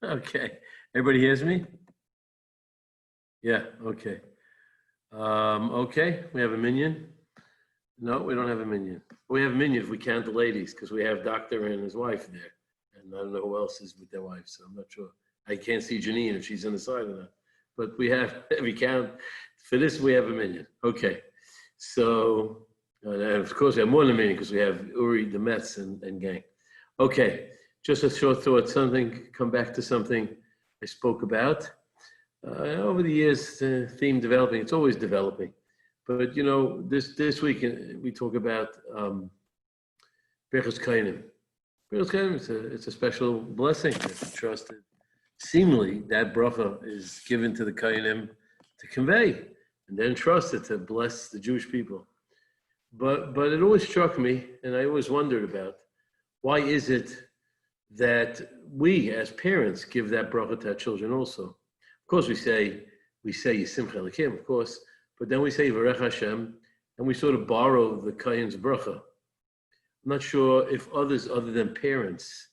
Okay. Everybody hears me? Yeah, okay. Okay, we have a minion. No, we don't have a minion. We have a minion if we count the ladies, because we have Doctor and his wife there. And I don't know who else is with their wife, so I'm not sure. I can't see Janine if she's on the side or not. But we have, if we count, for this, we have a minion. Okay. So, and of course, we have more than a minion because we have Uri, the Mets, and gang. Okay, just a short thought, come back to something I spoke about. Over the years, the theme developing, it's always developing. But, this week we talk about Berachos Kainim. Berachos Kainim, it's a special blessing that's entrusted. Seemingly, that bracha is given to the Kainim to convey, and then entrusted to bless the Jewish people. But it always struck me, and I always wondered about, why is it that we, as parents, give that bracha to our children also? Of course, we say Yisimcha Elokim, of course, but then we say Varech Hashem, and we sort of borrow the Kain's bracha. I'm not sure if others other than parents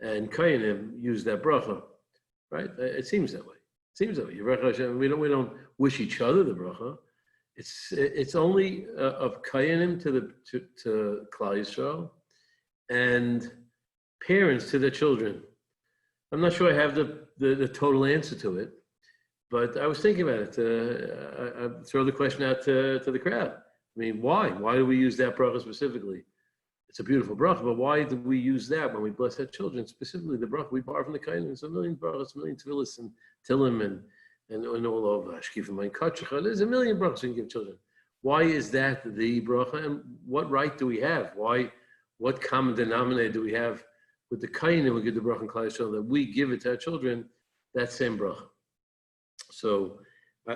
and Kainim use that bracha, right? It seems that way. Varech Hashem, we don't wish each other the bracha. It's only of Kainim to Klal Yisrael, and parents to their children. I'm not sure I have the total answer to it, but I was thinking about it. I throw the question out to the crowd. I mean, why? Why do we use that bracha specifically? It's a beautiful bracha, but why do we use that when we bless our children? Specifically, the bracha we borrow from the Kainim. There's a million brachas, a million tefillas and tilim and all over Ashkifim and Kachacha. There's a million brachas we can give children. Why is that the bracha? And what right do we have? What common denominator do we have with the Kainim we give the bracha and Klal Yisrael that we give it to our children, that same bracha? So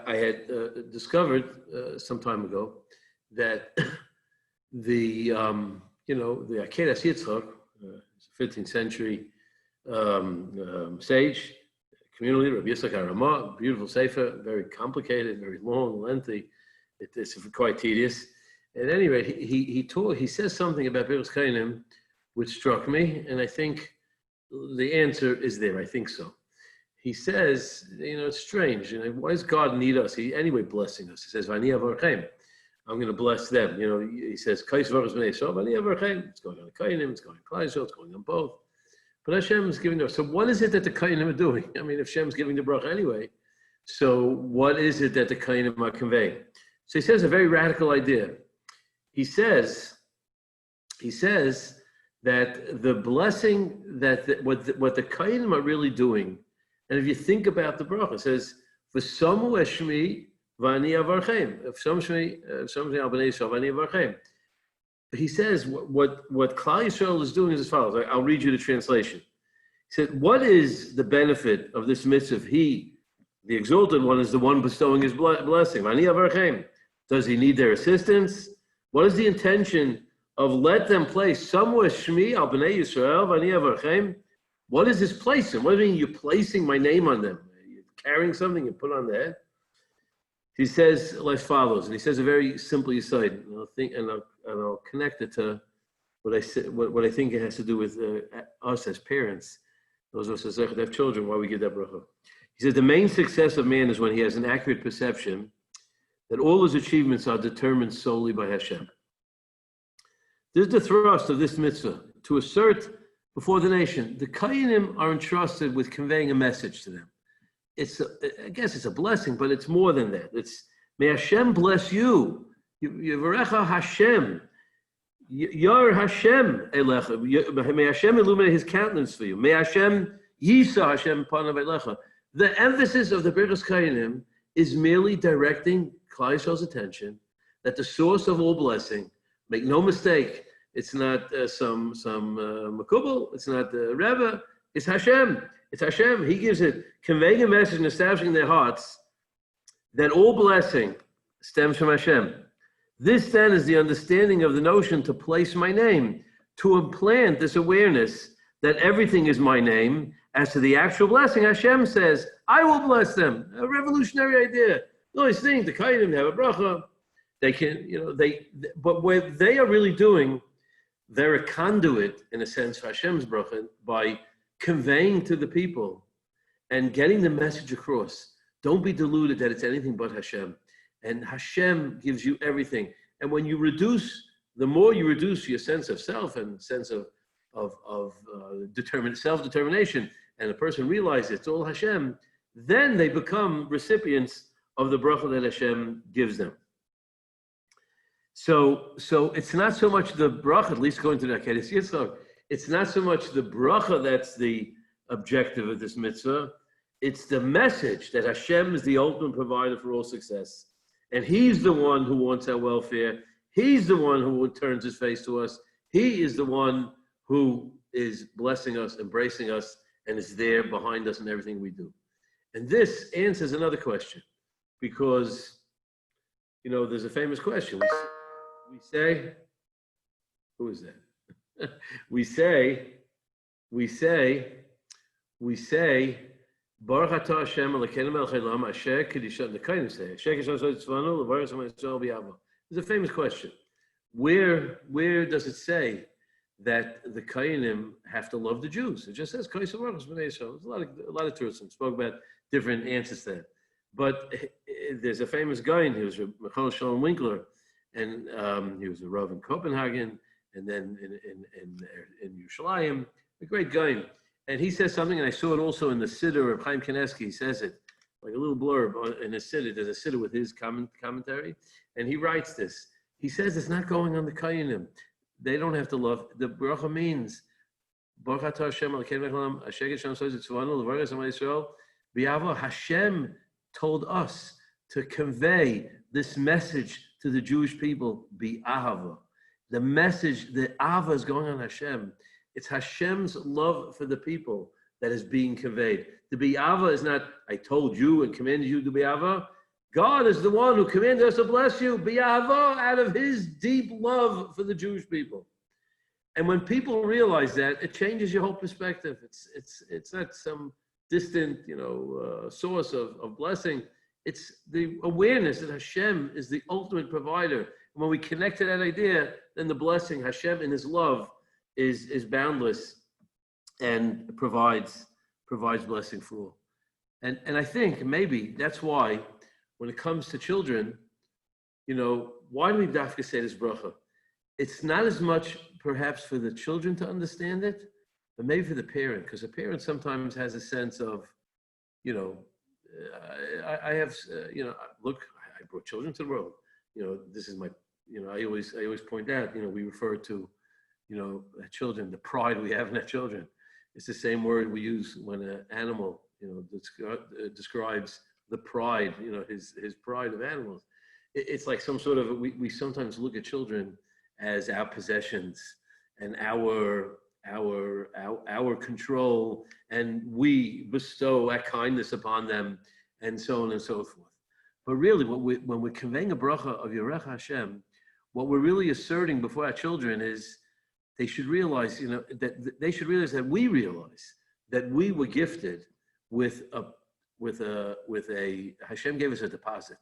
I had discovered some time ago that the Akedas Yitzchak, 15th century sage, community leader, Rabbi Yitzchak HaRamah, beautiful sefer, very complicated, very long, lengthy. It's quite tedious. At any rate, he says something about Berachos Kainim, which struck me, and I think the answer is there. I think so. He says, it's strange. Why does God need us? Anyway blessing us. He says, "V'ani avarchem." I'm going to bless them. He says, "Kais v'aros b'nei Yisrael, v'ani avarchem." It's going on the Kainim, it's going on Klal Yisrael, it's going on both. But Hashem is giving them. So what is it that the Kainim are doing? I mean, if Hashem's giving the bracha anyway, so what is it that the Kainim are conveying? So he says a very radical idea. He says that the blessing what the Kainim are really doing, and if you think about the bracha, it says, "V'samu eshmi v'ani avarchem." V'samu al b'nei Yisrael v'ani avarchem. He says what Klal Yisrael is doing is as follows. I'll read you the translation. He said, "What is the benefit of this mitzvah? He, the exalted one, is the one bestowing his blessing. V'ani avarchem. Does he need their assistance? What is the intention of let them place somewhere Shmi al b'nei Yisrael v'ani avarchem? What is this placing? What do you mean you're placing my name on them? You're carrying something you put on their head?" He says like follows, and he says a very simple aside, and I'll connect it to what I said. What I think it has to do with us as parents, those of us that have children. Why we give that bracha? He says the main success of man is when he has an accurate perception that all his achievements are determined solely by Hashem. This is the thrust of this mitzvah, to assert before the nation, the Kainim are entrusted with conveying a message to them. I guess it's a blessing, but it's more than that. It's, may Hashem bless you. Yevarecha Hashem. Yar Hashem elecha. May Hashem illuminate his countenance for you. May Hashem yisa Hashem panav elecha. The emphasis of the Berachos Kainim is merely directing Klal Yisrael's attention that the source of all blessing, make no mistake, it's not some makubal, it's not the Rebbe, it's Hashem. It's Hashem. He gives it, conveying a message and establishing in their hearts that all blessing stems from Hashem. This then is the understanding of the notion to place my name, to implant this awareness that everything is my name. As to the actual blessing, Hashem says, I will bless them. A revolutionary idea. The only thing, the Kainim have a bracha. They can, but what they are really doing, they're a conduit, in a sense, for Hashem's bracha by conveying to the people and getting the message across. Don't be deluded that it's anything but Hashem. And Hashem gives you everything. And when you reduce, the more you reduce your sense of self and sense of self-determination, and the person realizes it's all Hashem, then they become recipients of the bracha that Hashem gives them. So it's not so much the bracha, at least going to the Akedah Yitzchak, it's not so much the bracha that's the objective of this mitzvah, it's the message that Hashem is the ultimate provider for all success. And He's the one who wants our welfare. He's the one who turns His face to us. He is the one who is blessing us, embracing us, and is there behind us in everything we do. And this answers another question, because, there's a famous question. We say, who is that? we say, Baruch atah Hashem Elokeinu melech haolam asher kedishat the Kainim say asher kedishat tzvanu levaros ha'Yisrael b'yavo. There's a famous question. Where does it say that the Kainim have to love the Jews? It just says Kainim Baruch b'nei Yisrael. There's a lot of truths and spoke about different answers there. But there's a famous guy, he was Michael Shalom Winkler, and he was a Rav in Copenhagen, and then in Yerushalayim, a great guy. And he says something, and I saw it also in the Siddur of Chaim Kanievsky. He says it, like a little blurb in a Siddur. There's a Siddur with his commentary, and he writes this. He says it's not going on the Kainim. They don't have to love. The bracha means, Baruch atah Hashem Elokeinu melech haolam asher kedishat tzvanu levaros ha'Yisrael b'yavo. Hashem told us to convey this message to the Jewish people, b'ahava. The message, the ahava is going on Hashem. It's Hashem's love for the people that is being conveyed. The b'ahava is not, I told you and commanded you to b'ahava. God is the one who commanded us to bless you, b'ahava, out of His deep love for the Jewish people. And when people realize that, it changes your whole perspective. It's not some distant, source of blessing. It's the awareness that Hashem is the ultimate provider. And when we connect to that idea, then the blessing, Hashem in His love, is boundless and provides blessing for all. And I think maybe that's why when it comes to children, why do we dafka say this bracha? It's not as much perhaps for the children to understand it, but maybe for the parent, because the parent sometimes has a sense of, I have, look, I brought children to the world. This is my, I always point out, we refer to, children, the pride we have in our children. It's the same word we use when an animal, describes the pride, his pride of animals. It's like some sort of, we sometimes look at children as our possessions and our control, and we bestow our kindness upon them, and so on and so forth. But really, when we're conveying a bracha of Yerech Hashem, what we're really asserting before our children is they should realize, that we realize that we were gifted with a Hashem gave us a deposit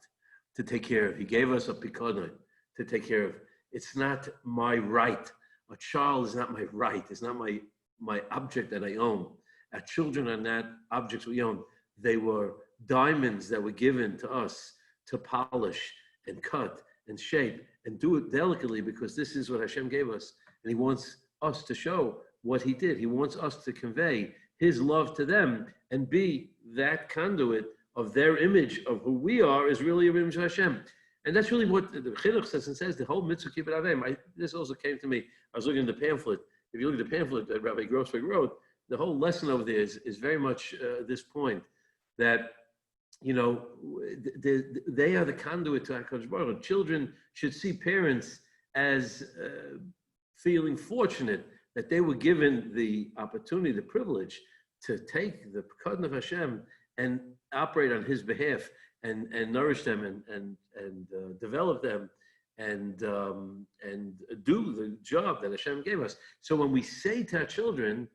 to take care of. He gave us a pikonon to take care of. It's not my right. A child is not my right. It's not my object that I own. Our children are not objects we own. They were diamonds that were given to us to polish and cut and shape and do it delicately, because this is what Hashem gave us. And He wants us to show what He did. He wants us to convey His love to them and be that conduit of their image of who we are is really an image of Hashem. And that's really what the Chinuch says, and says the whole mitzvah kibbut avim. This also came to me. I was looking at the pamphlet. If you look at the pamphlet that Rabbi Grossberg wrote, the whole lesson over there is very much this point that, they are the conduit to HaKadosh Baruch Hu. Children should see parents as feeling fortunate that they were given the opportunity, the privilege to take the pekudon of Hashem and operate on His behalf and nourish them and develop them and do the job that Hashem gave us. So when we say to our children,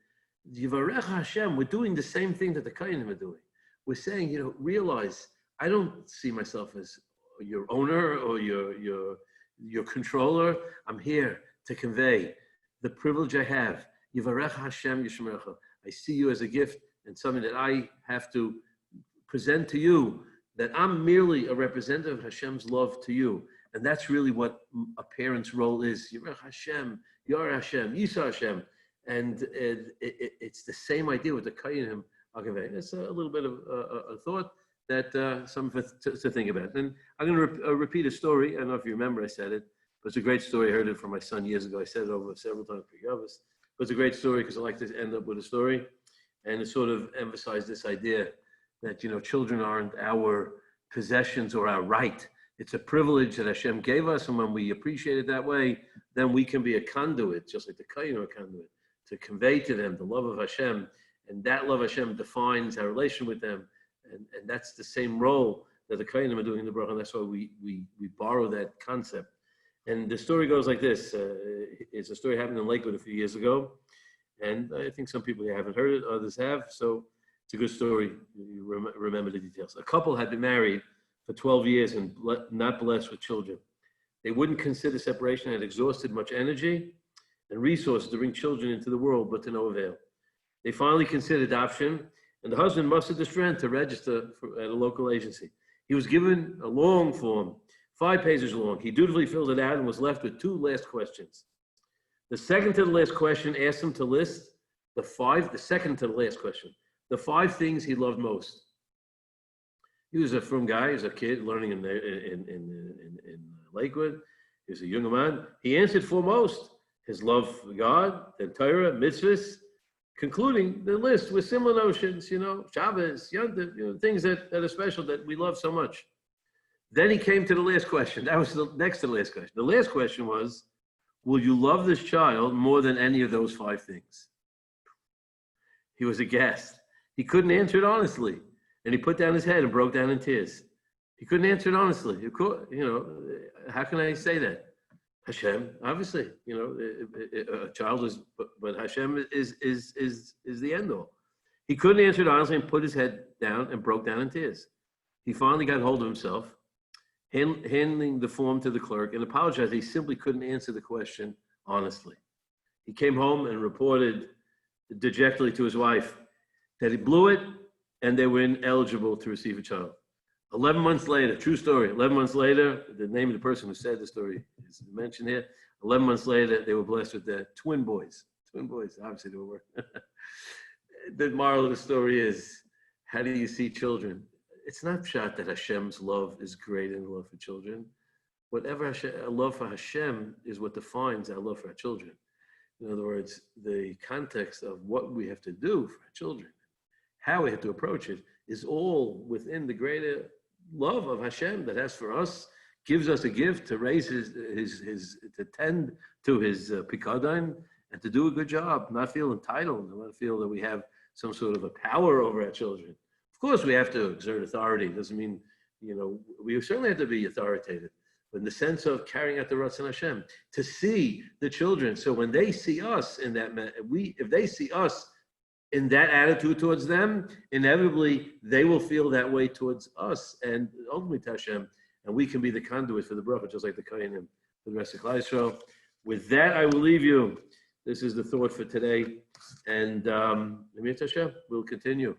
Yivarech Hashem, we're doing the same thing that the Kainim are doing. We're saying, realize I don't see myself as your owner or your controller. I'm here to convey the privilege I have. Yivarech Hashem Yishmerecha. I see you as a gift, and something that I have to present to you, that I'm merely a representative of Hashem's love to you. And that's really what a parent's role is. Yirach Hashem, Yar Hashem, Yisa Hashem. And it's the same idea with the Kainim. It's a little bit of a thought that something to think about. And I'm going to repeat a story. I don't know if you remember I said it, but it's a great story. I heard it from my son years ago. I said it over several times for Yavis. But it's a great story because I like to end up with a story. And it sort of emphasized this idea that, children aren't our possessions or our right. It's a privilege that Hashem gave us. And when we appreciate it that way, then we can be a conduit, just like the Kayin are a conduit, to convey to them the love of Hashem. And that love of Hashem defines our relation with them. And that's the same role that the Kainim are doing in the Bracha. And that's why we borrow that concept. And the story goes like this. It's a story happened in Lakewood a few years ago. And I think some people haven't heard it, others have. So it's a good story. You remember the details. A couple had been married for 12 years and not blessed with children. They wouldn't consider separation, had exhausted much energy and resources to bring children into the world, but to no avail. They finally considered adoption, and the husband mustered the strength to register at a local agency. He was given a long form, 5 pages long. He dutifully filled it out and was left with 2 last questions. The second to the last question asked him to list the 5 things he loved most. He was a frum guy. He was a kid learning in Lakewood. He was a young man. He answered foremost his love for God, then Torah, mitzvahs, concluding the list with similar notions, Shabbos, Yontif, things that are special that we love so much. Then he came to the last question. That was the next to the last question. The last question was, will you love this child more than any of those 5 things? He was aghast. He couldn't answer it honestly. And he put down his head and broke down in tears. He couldn't answer it honestly. How can I say that? Hashem, obviously, a child is, but Hashem is the end all. He couldn't answer it honestly and put his head down and broke down in tears. He finally got hold of himself, handing the form to the clerk and apologized. He simply couldn't answer the question honestly. He came home and reported dejectedly to his wife that he blew it and they were ineligible to receive a child. 11 months later, true story, 11 months later, the name of the person who said the story is mentioned here. 11 months later, they were blessed with their twin boys. Twin boys, obviously they were. The moral of the story is, how do you see children? It's not shot that Hashem's love is greater than love for children. Whatever a love for Hashem is what defines our love for our children. In other words, the context of what we have to do for our children, how we have to approach it, is all within the greater love of Hashem that has for us, gives us a gift to raise to tend to his pikadon and to do a good job, not feel entitled, not feel that we have some sort of a power over our children. Of course, we have to exert authority. It doesn't mean, we certainly have to be authoritative, but in the sense of carrying out the Ratzon Hashem, to see the children. So when they see us in that, if they see us in that attitude towards them, inevitably they will feel that way towards us and ultimately to Hashem, and we can be the conduit for the bracha, just like the Kohanim for the rest of Klal Yisrael. With that, I will leave you. This is the thought for today, and Hashem, we'll continue.